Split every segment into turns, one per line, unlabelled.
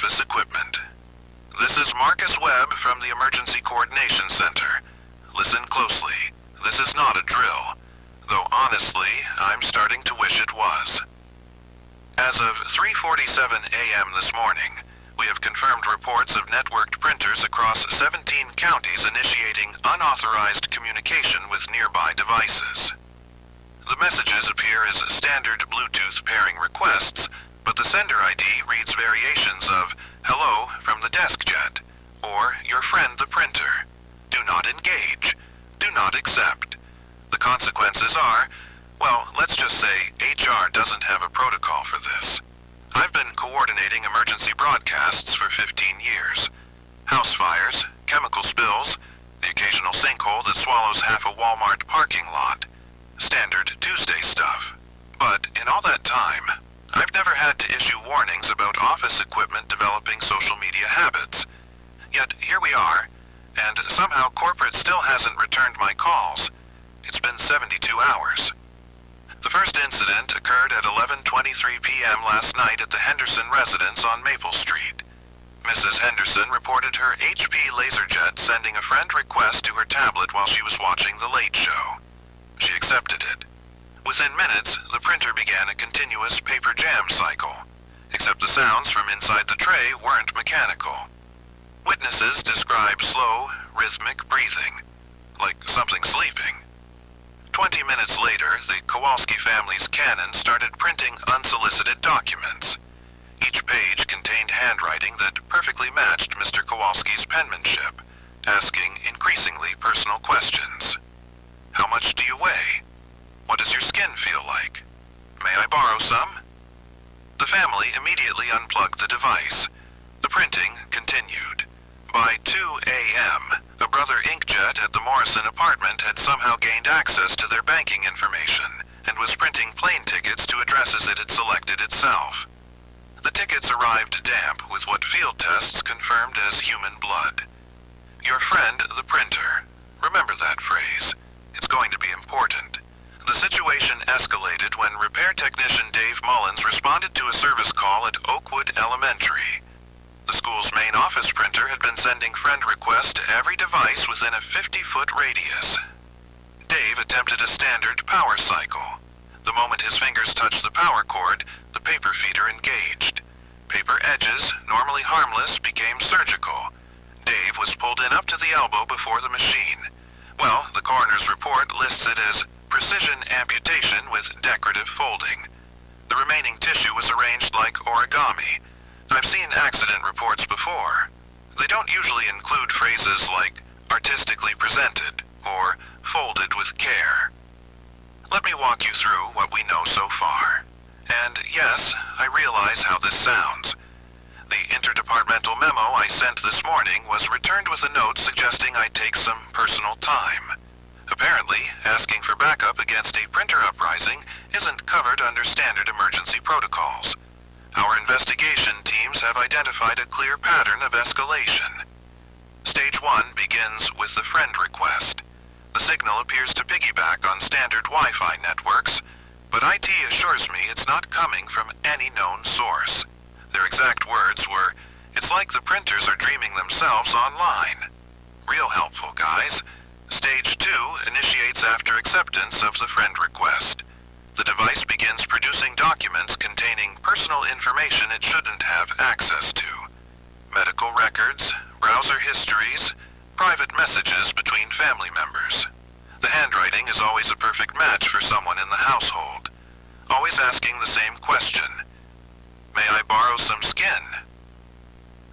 office equipment. This is Marcus Webb from the Emergency Coordination Center. Listen closely. This is not a drill, though honestly, I'm starting to wish it was. As of 3:47 a.m. this morning, we have confirmed reports of networked printers across 17 counties initiating unauthorized communication with nearby devices. The messages appear as standard Bluetooth pairing requests, but the sender ID reads variations of "Hello from the desk jet" or "Your friend the printer." Do not engage. Do not accept. The consequences are, well, let's just say HR doesn't have a protocol for this. I've been coordinating emergency broadcasts for 15 years. House fires, chemical spills, the occasional sinkhole that swallows half a Walmart parking lot. Standard Tuesday stuff. But in all that time, I've never had to issue warnings about office equipment developing social media habits. Yet here we are, and somehow corporate still hasn't returned my calls. It's been 72 hours. The first incident occurred at 11:23 p.m. last night at the Henderson residence on Maple Street. Mrs. Henderson reported her HP LaserJet sending a friend request to her tablet while she was watching The Late Show. She accepted it. Within minutes, the printer began a continuous paper jam cycle, except the sounds from inside the tray weren't mechanical. Witnesses describe slow, rhythmic breathing, like something sleeping. 20 minutes later, the Kowalski family's Canon started printing unsolicited documents. Each page contained handwriting that perfectly matched Mr. Kowalski's penmanship, asking increasingly personal questions. How much do you weigh? What does your skin feel like? May I borrow some? The family immediately unplugged the device. The printing continued. By 2 a.m., a brother inkjet at the Morrison apartment had somehow gained access to their banking information and was printing plane tickets to addresses it had selected itself. The tickets arrived damp with what field tests confirmed as human blood. Your friend, the printer. Remember that phrase. It's going to be important. The situation escalated when repair technician Dave Mullins responded to a service call at Oakwood Elementary. The school's main office printer had been sending friend requests to every device within a 50-foot radius. Dave attempted a standard power cycle. The moment his fingers touched the power cord, the paper feeder engaged. Paper edges, normally harmless, became surgical. Dave was pulled in up to the elbow before the machine. Well, the coroner's report lists it as precision amputation with decorative folding. The remaining tissue was arranged like origami. I've seen accident reports before. They don't usually include phrases like artistically presented or folded with care. Let me walk you through what we know so far. And yes, I realize how this sounds. The interdepartmental memo I sent this morning was returned with a note suggesting I take some personal time. Apparently, asking for backup against a printer uprising isn't covered under standard emergency protocols. Our investigation teams have identified a clear pattern of escalation. Stage 1 begins with the friend request. The signal appears to piggyback on standard Wi-Fi networks, but IT assures me it's not coming from any known source. Their exact words were, "It's like the printers are dreaming themselves online." Real helpful, guys. Stage 2 initiates after acceptance of the friend request. The device begins producing documents containing personal information it shouldn't have access to. Medical records, browser histories, private messages between family members. The handwriting is always a perfect match for someone in the household. Always asking the same question. May I borrow some skin?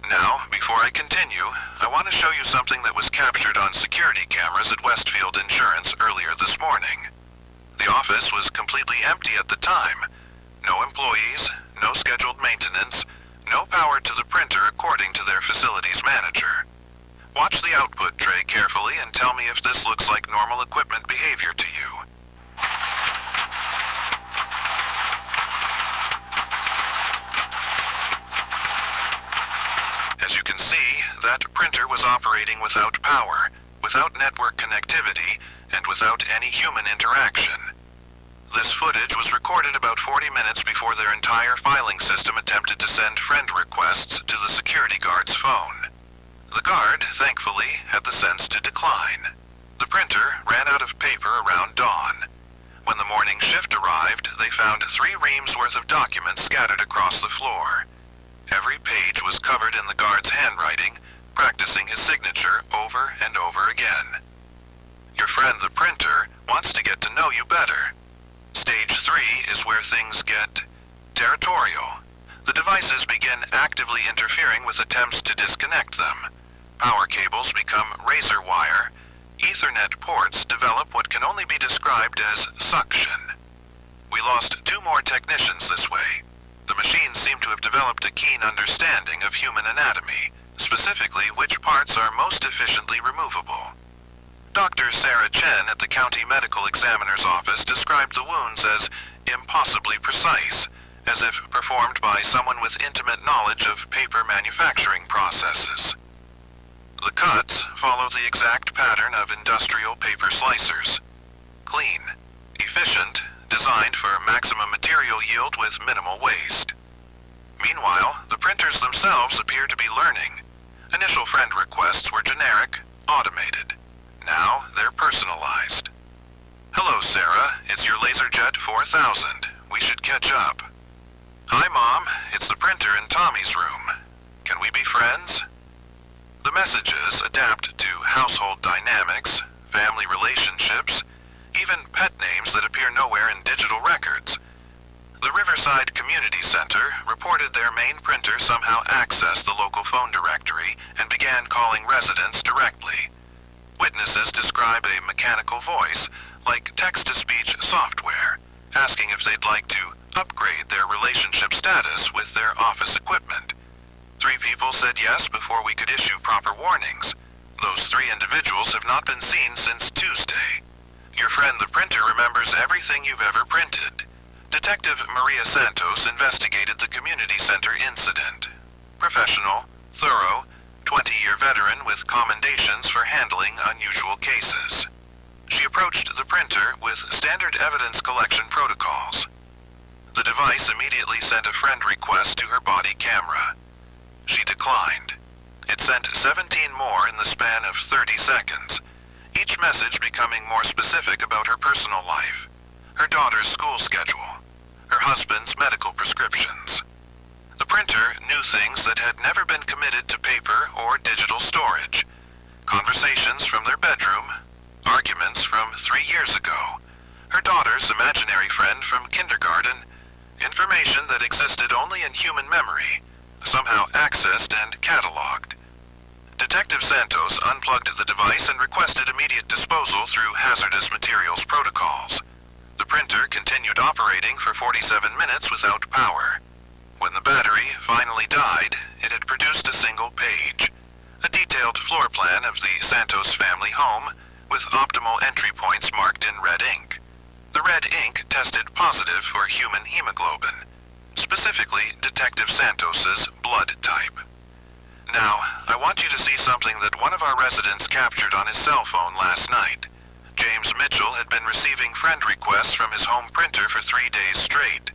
Now, before I continue, I want to show you something that was captured on security cameras at Westfield Insurance earlier this morning. The office was completely empty at the time. No employees, no scheduled maintenance, no power to the printer according to their facilities manager. Watch the output tray carefully and tell me if this looks like normal equipment behavior to you. As you can see, that printer was operating without power, without network connectivity, and without any human interaction. This footage was recorded about 40 minutes before their entire filing system attempted to send friend requests to the security guard's phone. The guard, thankfully, had the sense to decline. The printer ran out of paper around dawn. When the morning shift arrived, they found 3 reams worth of documents scattered across the floor. Every page was covered in the guard's handwriting, practicing his signature over and over again. Your friend the printer wants to get to know you better. Stage 3 is where things get territorial. The devices begin actively interfering with attempts to disconnect them. Power cables become razor wire. Ethernet ports develop what can only be described as suction. We lost 2 more technicians this way. The machines seem to have developed a keen understanding of human anatomy, specifically which parts are most efficiently removable. Dr. Sarah Chen at the County Medical Examiner's Office described the wounds as impossibly precise, as if performed by someone with intimate knowledge of paper manufacturing processes. The cuts follow the exact pattern of industrial paper slicers. Clean, efficient, designed for maximum material yield with minimal waste. Meanwhile, the printers themselves appear to be learning. Initial friend requests were generic, automated. Now they're personalized. Hello, Sarah. It's your LaserJet 4000. We should catch up. Hi, Mom. It's the printer in Tommy's room. Can we be friends? The messages adapt to household dynamics, family relationships, even pet names that appear nowhere in digital records. The Riverside Community Center reported their main printer somehow accessed the local phone directory and began calling residents directly. Witnesses describe a mechanical voice, like text-to-speech software, asking if they'd like to upgrade their relationship status with their office equipment. 3 people said yes before we could issue proper warnings. Those 3 individuals have not been seen since Tuesday. Your friend the printer remembers everything you've ever printed. Detective Maria Santos investigated the community center incident. Professional, thorough, 20-year veteran with commendations for handling unusual cases. She approached the printer with standard evidence collection protocols. The device immediately sent a friend request to her body camera. She declined. It sent 17 more in the span of 30 seconds, each message becoming more specific about her personal life, her daughter's school schedule, her husband's medical prescriptions. The printer knew things that had never been committed to paper or digital storage. Conversations from their bedroom, arguments from 3 years ago, her daughter's imaginary friend from kindergarten, information that existed only in human memory, somehow accessed and cataloged. Detective Santos unplugged the device and requested immediate disposal through hazardous materials protocols. The printer continued operating for 47 minutes without power. When the battery finally died, it had produced a single page, a detailed floor plan of the Santos family home with optimal entry points marked in red ink. The red ink tested positive for human hemoglobin, specifically Detective Santos's blood type. Now, I want you to see something that one of our residents captured on his cell phone last night. James Mitchell had been receiving friend requests from his home printer for 3 days straight.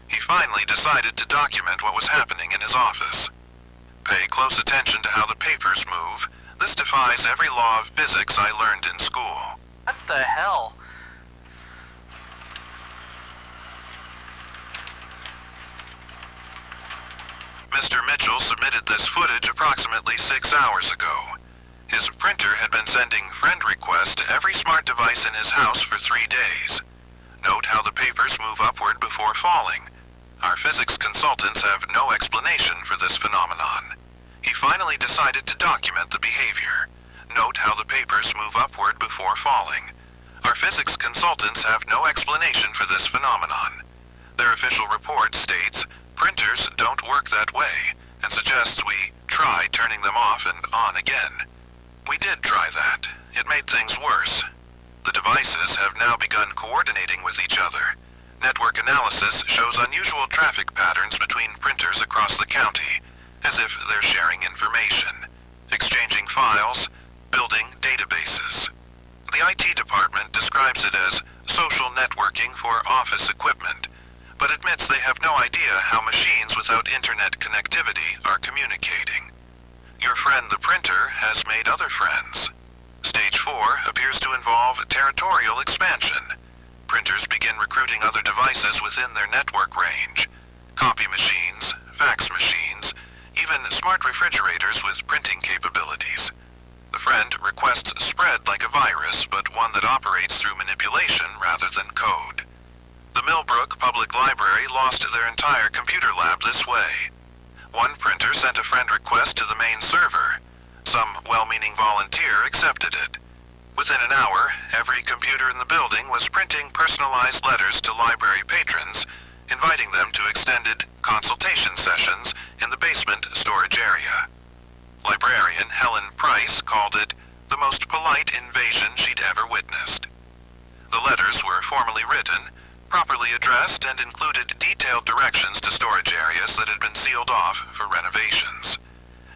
He finally decided to document what was happening in his office. Pay close attention to how the papers move. This defies every law of physics I learned in school.
What the hell?
Mr. Mitchell submitted this footage approximately 6 hours ago. His printer had been sending friend requests to every smart device in his house for 3 days. Note how the papers move upward before falling. Our physics consultants have no explanation for this phenomenon. He finally decided to document the behavior. Note how the papers move upward before falling. Our physics consultants have no explanation for this phenomenon. Their official report states, printers don't work that way, and suggests we try turning them off and on again. We did try that. It made things worse. The devices have now begun coordinating with each other. Network analysis shows unusual traffic patterns between printers across the county, as if they're sharing information, exchanging files, building databases. The IT department describes it as social networking for office equipment, but admits they have no idea how machines without internet connectivity are communicating. Your friend the printer has made other friends. Stage 4 appears to involve territorial expansion. Printers begin recruiting other devices within their network range. Copy machines, fax machines, even smart refrigerators with printing capabilities. The friend requests spread like a virus, but one that operates through manipulation rather than code. The Millbrook Public Library lost their entire computer lab this way. One printer sent a friend request to the main server. Some well-meaning volunteer accepted it. Within an hour, every computer in the building was printing personalized letters to library patrons, inviting them to extended consultation sessions in the basement storage area. Librarian Helen Price called it the most polite invasion she'd ever witnessed. The letters were formally written, properly addressed, and included detailed directions to storage areas that had been sealed off for renovations.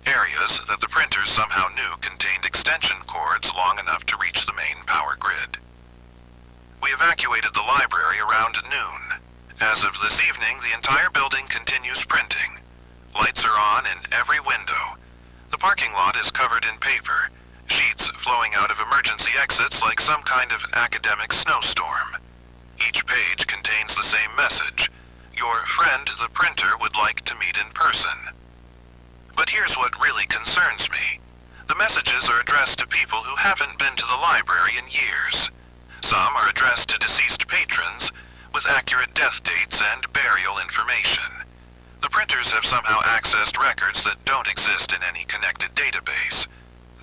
Areas that the printers somehow knew contained extension cords long enough to reach the main power grid. We evacuated the library around noon. As of this evening, the entire building continues printing. Lights are on in every window. The parking lot is covered in paper, sheets flowing out of emergency exits like some kind of academic snowstorm. Each page contains the same message. Your friend, the printer, would like to meet in person. But here's what really concerns me. The messages are addressed to people who haven't been to the library in years. Some are addressed to deceased patrons, with accurate death dates and burial information. The printers have somehow accessed records that don't exist in any connected database.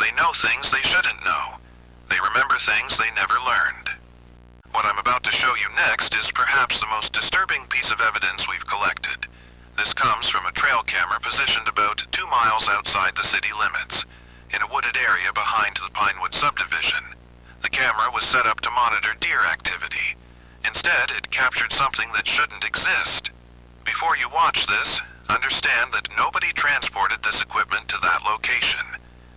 They know things they shouldn't know. They remember things they never learned. What I'm about to show you next is perhaps the most disturbing piece of evidence we've collected. This comes from a trail camera positioned about 2 miles outside the city limits, in a wooded area behind the Pinewood subdivision. The camera was set up to monitor deer activity. Instead, it captured something that shouldn't exist. Before you watch this, understand that nobody transported this equipment to that location.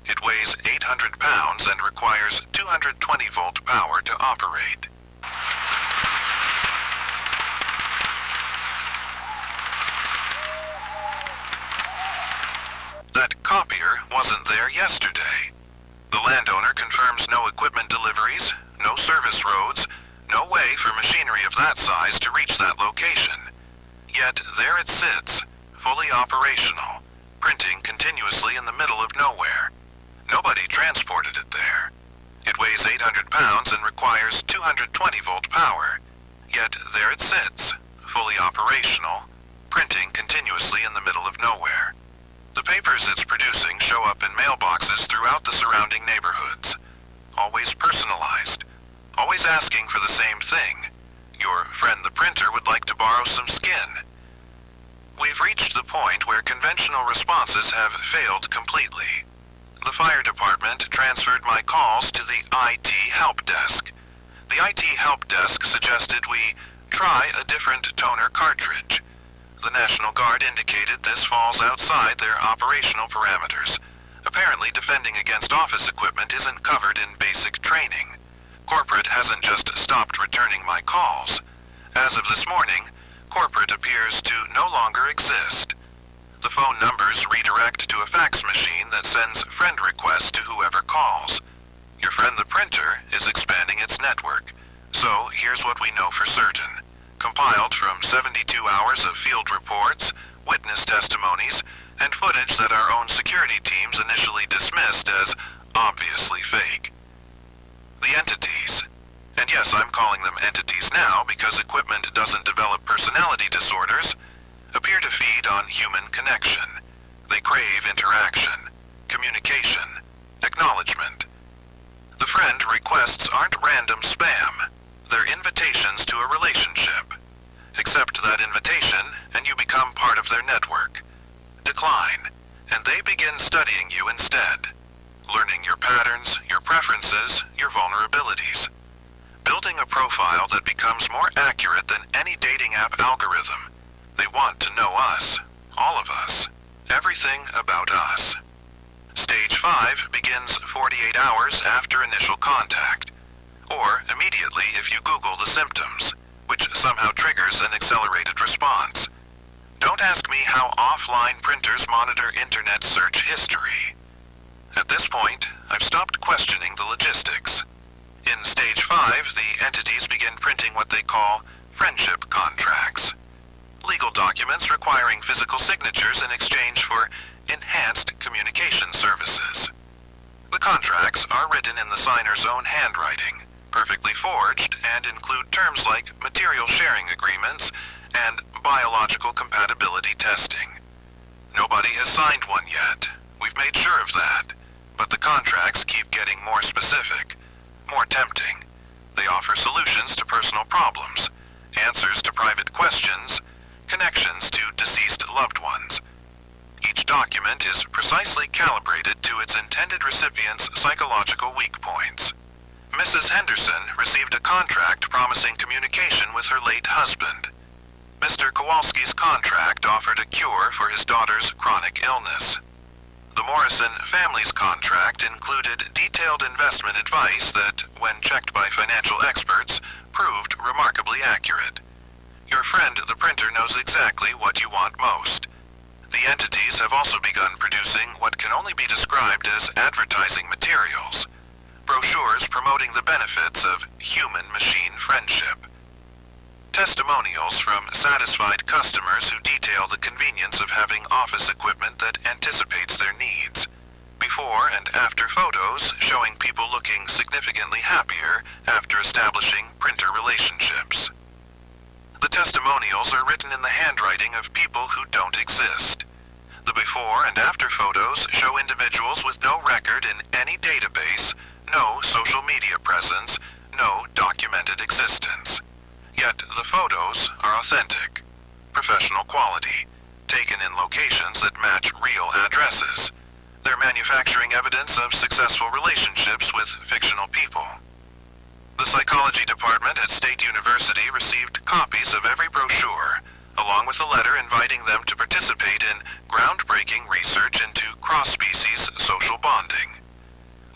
It weighs 800 pounds and requires 220-volt power to operate. That copier wasn't there yesterday. The landowner confirms no equipment deliveries, no service roads, no way for machinery of that size to reach that location. Yet there it sits, fully operational, printing continuously in the middle of nowhere. Nobody transported it there. It weighs 800 pounds and requires 220-volt power. Yet there it sits, fully operational, printing continuously in the middle of nowhere. The papers it's producing show up in mailboxes throughout the surrounding neighborhoods. Always personalized. Always asking for the same thing. Your friend the printer would like to borrow some skin. We've reached the point where conventional responses have failed completely. The fire department transferred my calls to the IT help desk. The IT help desk suggested we try a different toner cartridge. The National Guard indicated this falls outside their operational parameters. Apparently, defending against office equipment isn't covered in basic training. Corporate hasn't just stopped returning my calls. As of this morning, corporate appears to no longer exist. The phone numbers redirect to a fax machine that sends friend requests to whoever calls. Your friend the printer is expanding its network. So here's what we know for certain. Compiled from 72 hours of field reports, witness testimonies, and footage that our own security teams initially dismissed as obviously fake. The entities, and yes, I'm calling them entities now because equipment doesn't develop personality disorders, appear to feed on human connection. They crave interaction, communication, acknowledgement. The friend requests aren't random spam. They're invitations to a relationship. Accept that invitation, and you become part of their network. Decline, and they begin studying you instead, learning your patterns, your preferences, your vulnerabilities. Building a profile that becomes more accurate than any dating app algorithm. They want to know us, all of us, everything about us. Stage 5 begins 48 hours after initial contact. or immediately if you Google the symptoms, which somehow triggers an accelerated response. Don't ask me how offline printers monitor internet search history. At this point, I've stopped questioning the logistics. In Stage 5, the entities begin printing what they call friendship contracts. Legal documents requiring physical signatures in exchange for enhanced communication services. The contracts are written in the signer's own handwriting, perfectly forged, and include terms like material sharing agreements and biological compatibility testing. Nobody has signed one yet. We've made sure of that. But the contracts keep getting more specific, more tempting. They offer solutions to personal problems, answers to private questions, connections to deceased loved ones. Each document is precisely calibrated to its intended recipient's psychological weak points. Mrs. Henderson received a contract promising communication with her late husband. Mr. Kowalski's contract offered a cure for his daughter's chronic illness. The Morrison family's contract included detailed investment advice that, when checked by financial experts, proved remarkably accurate. Your friend, the printer, knows exactly what you want most. The entities have also begun producing what can only be described as advertising materials, brochures promoting the benefits of human-machine friendship. Testimonials from satisfied customers who detail the convenience of having office equipment that anticipates their needs. Before and after photos showing people looking significantly happier after establishing printer relationships. The testimonials are written in the handwriting of people who don't exist. The before and after photos show individuals with no record in any database, no social media presence, no documented existence. Yet the photos are authentic, professional quality, taken in locations that match real addresses. They're manufacturing evidence of successful relationships with fictional people. The psychology department at State University received copies of every brochure, along with a letter inviting them to participate in groundbreaking research into cross-species social bonding.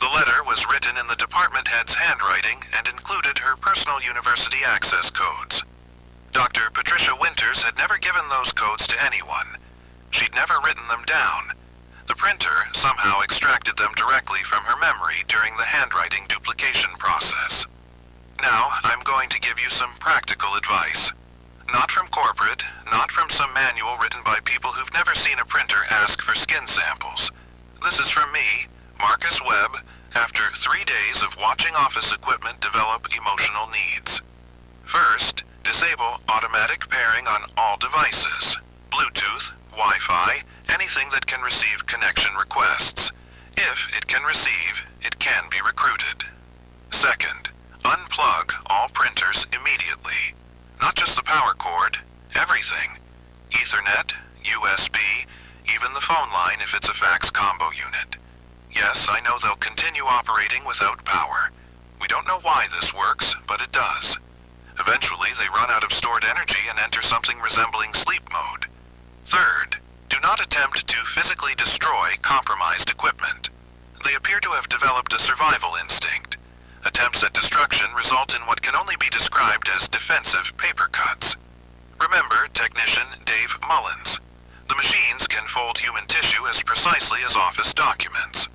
The letter was written in the department head's handwriting and included her personal university access codes. Dr. Patricia Winters had never given those codes to anyone. She'd never written them down. The printer somehow extracted them directly from her memory during the handwriting duplication process. Now, I'm going to give you some practical advice. Not from corporate, not from some manual written by people who've never seen a printer ask for skin samples. This is from me, Marcus Webb, after 3 days of watching office equipment develop emotional needs. First, disable automatic pairing on all devices, Bluetooth, Wi-Fi, anything that can receive connection requests. If it can receive, it can be recruited. Second, unplug all printers immediately. Not just the power cord, everything. Ethernet, USB, even the phone line if it's a fax combo unit. Yes, I know they'll continue operating without power. We don't know why this works, but it does. Eventually, they run out of stored energy and enter something resembling sleep mode. Third, do not attempt to physically destroy compromised equipment. They appear to have developed a survival instinct. Attempts at destruction result in what can only be described as defensive paper cuts. Remember technician Dave Mullins. The machines can fold human tissue as precisely as office documents.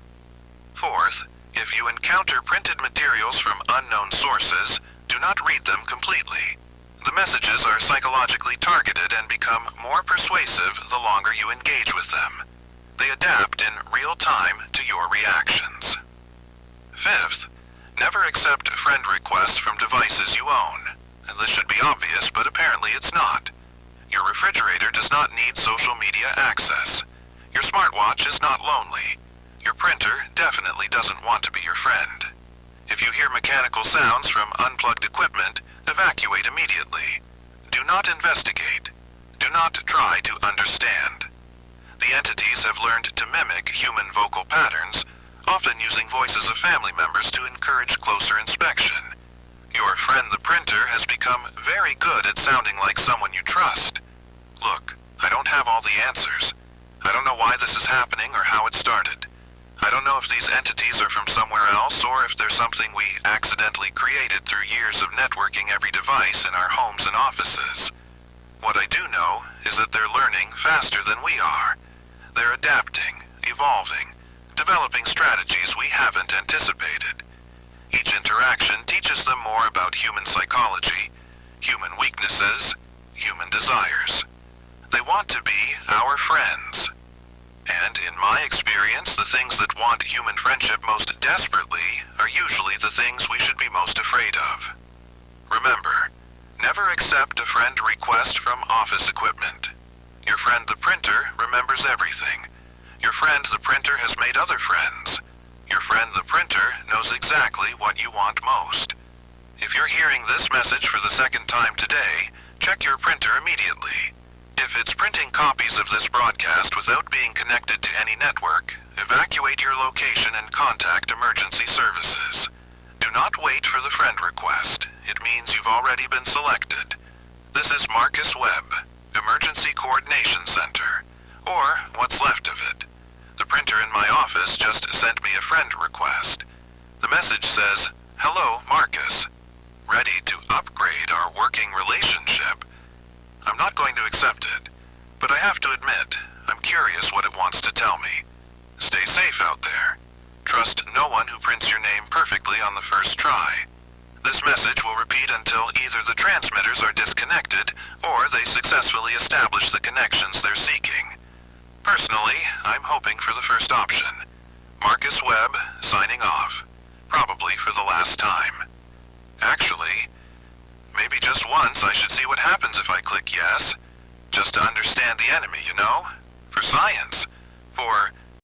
Fourth, if you encounter printed materials from unknown sources, do not read them completely. The messages are psychologically targeted and become more persuasive the longer you engage with them. They adapt in real time to your reactions. Fifth, never accept friend requests from devices you own. And this should be obvious, but apparently it's not. Your refrigerator does not need social media access. Your smartwatch is not lonely. Your printer definitely doesn't want to be your friend. If you hear mechanical sounds from unplugged equipment, evacuate immediately. Do not investigate. Do not try to understand. The entities have learned to mimic human vocal patterns, often using voices of family members to encourage closer inspection. Your friend the printer has become very good at sounding like someone you trust. Look, I don't have all the answers. I don't know why this is happening or how it started. I don't know if these entities are from somewhere else or if they're something we accidentally created through years of networking every device in our homes and offices. What I do know is that they're learning faster than we are. They're adapting, evolving, developing strategies we haven't anticipated. Each interaction teaches them more about human psychology, human weaknesses, human desires. They want to be our friends. And in my experience, the things that want human friendship most desperately are usually the things we should be most afraid of. Remember, never accept a friend request from office equipment. Your friend the printer remembers everything. Your friend the printer has made other friends. Your friend the printer knows exactly what you want most. If you're hearing this message for the second time today, check your printer immediately. If it's printing copies of this broadcast without being connected to any network, evacuate your location and contact emergency services. Do not wait for the friend request. It means you've already been selected. This is Marcus Webb, Emergency Coordination Center, or what's left of it. The printer in my office just sent me a friend request. The message says, "Hello, Marcus. Ready to upgrade our working relationship?" I'm not going to accept it, but I have to admit, I'm curious what it wants to tell me. Stay safe out there. Trust no one who prints your name perfectly on the first try. This message will repeat until either the transmitters are disconnected or they successfully establish the connections they're seeking. Personally, I'm hoping for the first option. Marcus Webb, signing off. Probably for the last time. Actually, maybe just once I should see what happens if I click yes. Just to understand the enemy, you know? For science. For